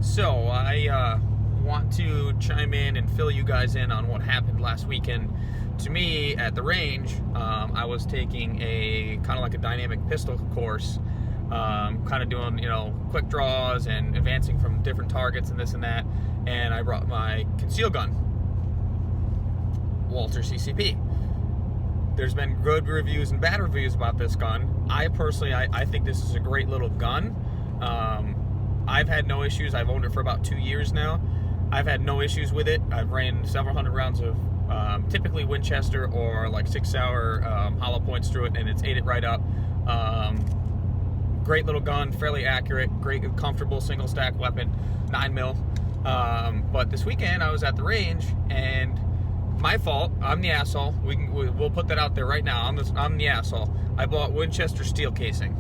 So I want to chime in and fill you guys in on what happened last weekend. To me, at the range, I was taking a kind of like a dynamic pistol course, kind of doing, quick draws and advancing from different targets and this and that. And I brought my concealed gun, Walther CCP. There's been good reviews and bad reviews about this gun. I personally think this is a great little gun. I've had no issues. I've owned it for about 2 years now. I've had no issues with it. I've ran several hundred rounds of typically Winchester or like 6-hour hollow points through it, and it's ate it right up. Great little gun, fairly accurate, great, comfortable single stack weapon, 9mm. But this weekend I was at the range, and my fault. I'm the asshole. We'll put that out there right now. I'm the asshole. I bought Winchester steel casing.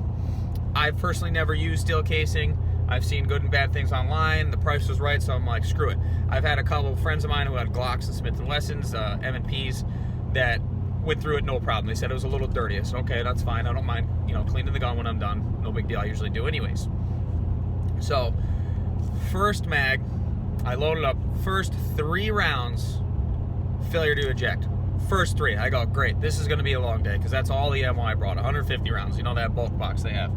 I've personally never used steel casing. I've seen good and bad things online. The price was right, so I'm like, screw it. I've had a couple of friends of mine who had Glocks and Smith & Wessons, M&Ps, that went through it no problem. They said it was a little dirty. I said, okay, that's fine. I don't mind, cleaning the gun when I'm done. No big deal. I usually do anyways. So, first mag, I loaded up. First 3 rounds, failure to eject. First 3. I go, great. This is going to be a long day, because that's all the ammo I brought. 150 rounds. That bulk box they have.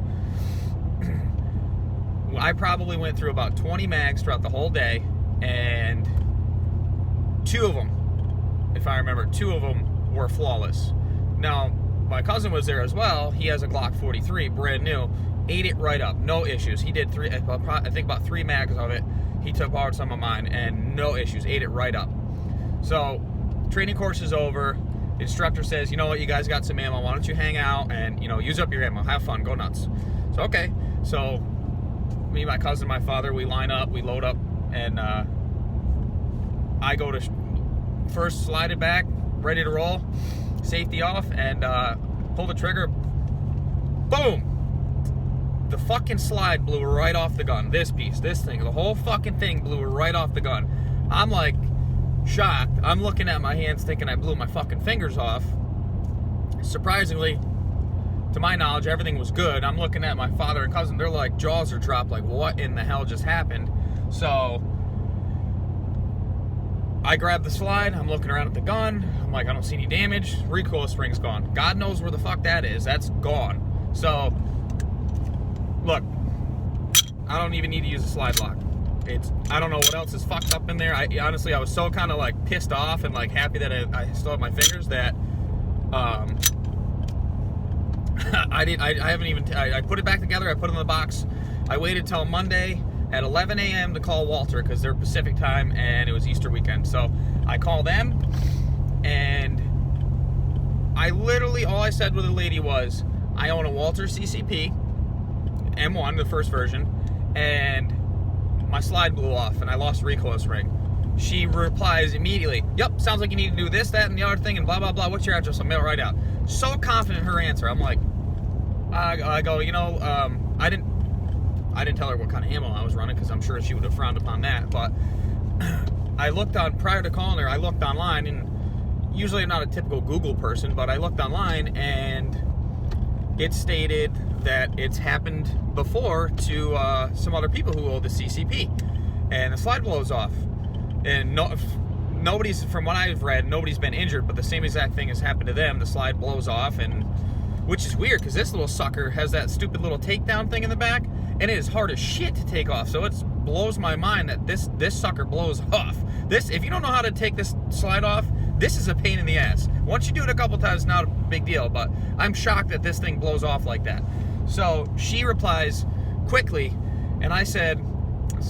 I probably went through about 20 mags throughout the whole day, and 2 of them, if I remember, 2 of them were flawless. Now, my cousin was there as well. He has a Glock 43, brand new, ate it right up, no issues. He did I think about 3 mags of it. He took borrowed some of mine, and no issues, ate it right up. So, training course is over. The instructor says, you know what, you guys got some ammo, why don't you hang out and, use up your ammo, have fun, go nuts. So, okay, so me, my cousin, my father, we line up, we load up, and I go to first slide it back, ready to roll, safety off, and pull the trigger. Boom! The fucking slide blew right off the gun. This thing, the whole fucking thing blew right off the gun. I'm like shocked. I'm looking at my hands thinking I blew my fucking fingers off. Surprisingly, to my knowledge, everything was good. I'm looking at my father and cousin. They're like, jaws are dropped. Like, what in the hell just happened? So I grab the slide. I'm looking around at the gun. I'm like, I don't see any damage. Recoil spring's gone. God knows where the fuck that is. That's gone. So, look, I don't even need to use a slide lock. I don't know what else is fucked up in there. Honestly, I was so kind of like pissed off and like happy that I still have my fingers that I put it back together. I put it in the box. I waited till Monday at 11 a.m. to call Walther, because they're Pacific time and it was Easter weekend. So I called them, and I literally, all I said with the lady was, I own a Walther CCP M1, the first version, and my slide blew off and I lost recoil spring. She replies immediately, yep, sounds like you need to do this, that, and the other thing, and blah, blah, blah. What's your address? I'll mail it right out. So confident in her answer. I'm like, I go, I didn't tell her what kind of ammo I was running, because I'm sure she would have frowned upon that. But I looked on, prior to calling her, I looked online, and usually I'm not a typical Google person, but I looked online, and it stated that it's happened before to some other people who own the CCP, and the slide blows off. And nobody's, from what I've read, nobody's been injured, but the same exact thing has happened to them. The slide blows off, and which is weird, because this little sucker has that stupid little takedown thing in the back, and it is hard as shit to take off. So it blows my mind that this sucker blows off. If you don't know how to take this slide off, this is a pain in the ass. Once you do it a couple times, it's not a big deal, but I'm shocked that this thing blows off like that. So she replies quickly, and I said,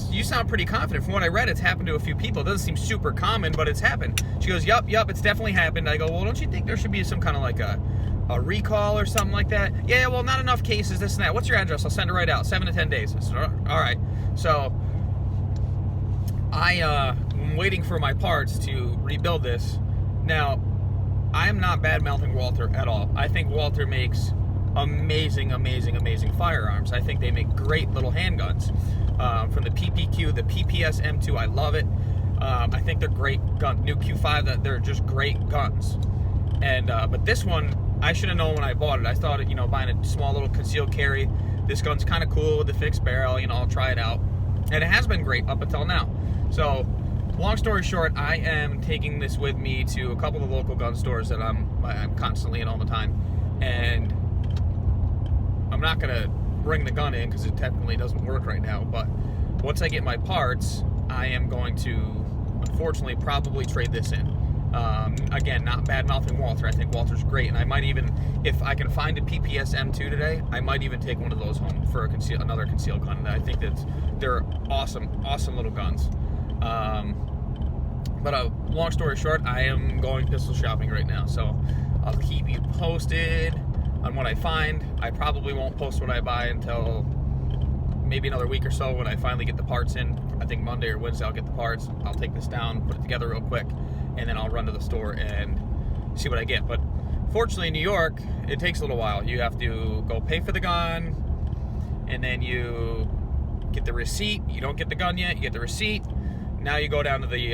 you sound pretty confident. From what I read, it's happened to a few people. It doesn't seem super common, but it's happened. She goes, yup, it's definitely happened. I go, well, don't you think there should be some kind of like a recall or something like that? Yeah, well, not enough cases, this and that. What's your address? I'll send it right out. 7 to 10 days. I said, all right. So I'm waiting for my parts to rebuild this. Now, I am not bad-mouthing Walther at all. I think Walther makes amazing firearms. I think they make great little handguns. From the PPQ, the PPS M2, I love it. I think they're great guns. New Q5, they're just great guns. And but this one, I should have known when I bought it. I thought, buying a small little concealed carry, this gun's kind of cool with the fixed barrel. I'll try it out. And it has been great up until now. So, long story short, I am taking this with me to a couple of local gun stores that I'm constantly in all the time. And I'm not going to bring the gun in because it technically doesn't work right now. But once I get my parts, I am going to, unfortunately, probably trade this in. Again, not bad-mouthing Walther. I think Walther's great, and I might even, if I can find a PPS M2 today, I might even take one of those home for another concealed gun. I think that they're awesome little guns. But long story short, I am going pistol shopping right now, so I'll keep you posted on what I find. I probably won't post what I buy until maybe another week or so when I finally get the parts in. I think Monday or Wednesday I'll get the parts. I'll take this down, put it together real quick, and then I'll run to the store and see what I get. But fortunately in New York, it takes a little while. You have to go pay for the gun, and then you get the receipt. You don't get the gun yet, you get the receipt. Now you go down to the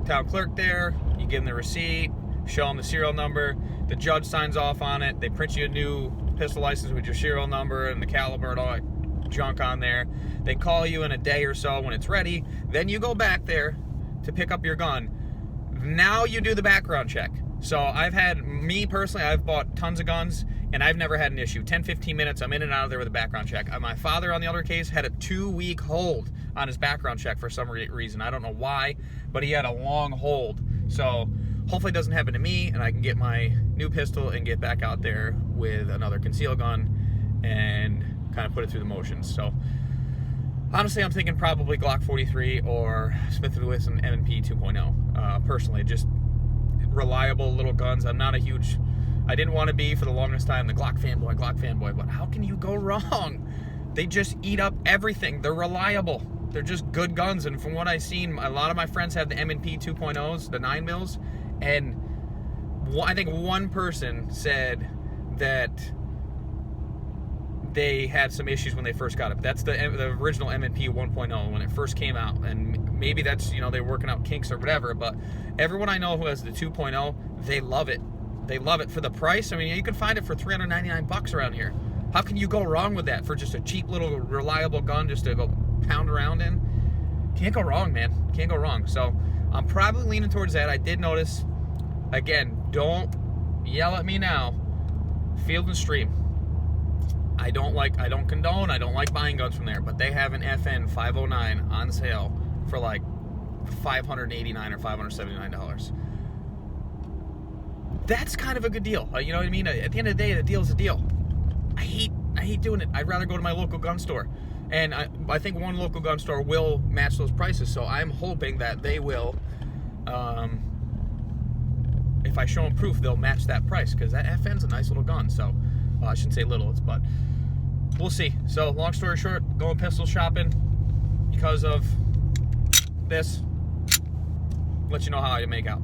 town clerk there, you give them the receipt, show them the serial number, the judge signs off on it, they print you a new pistol license with your serial number and the caliber and all that junk on there. They call you in a day or so when it's ready. Then you go back there to pick up your gun. Now you do the background check. So me personally, I've bought tons of guns and I've never had an issue. 10-15 minutes, I'm in and out of there with a background check. My father, on the other case, had a 2-week hold on his background check for some reason. I don't know why, but he had a long hold. So hopefully it doesn't happen to me and I can get my new pistol and get back out there with another concealed gun and kind of put it through the motions. So honestly, I'm thinking probably Glock 43 or Smith & Wesson M&P 2.0. Personally, just reliable little guns. I didn't want to be for the longest time the Glock fanboy, but how can you go wrong? They just eat up everything. They're reliable. They're just good guns, and from what I've seen, a lot of my friends have the M&P 2.0s, the 9mm, and I think one person said that they had some issues when they first got it. But that's the original M&P 1.0 when it first came out, and maybe that's, they're working out kinks or whatever, but everyone I know who has the 2.0, they love it. They love it for the price. I mean, you can find it for $399 around here. How can you go wrong with that for just a cheap little reliable gun just to go pound around in? Can't go wrong, man. Can't go wrong. So I'm probably leaning towards that. I did notice, again, don't yell at me now, Field & Stream. I don't condone, I don't like buying guns from there, but they have an FN 509 on sale for like $589 or $579. That's kind of a deal. You know what I mean? At the end of the day, the deal's a deal. I hate doing it. I'd rather go to my local gun store. And I think one local gun store will match those prices, so I'm hoping that they will, if I show them proof, they'll match that price, because that FN's a nice little gun. So, well, I shouldn't say little, but we'll see. So, long story short, going pistol shopping because of this. Let you know how I make out.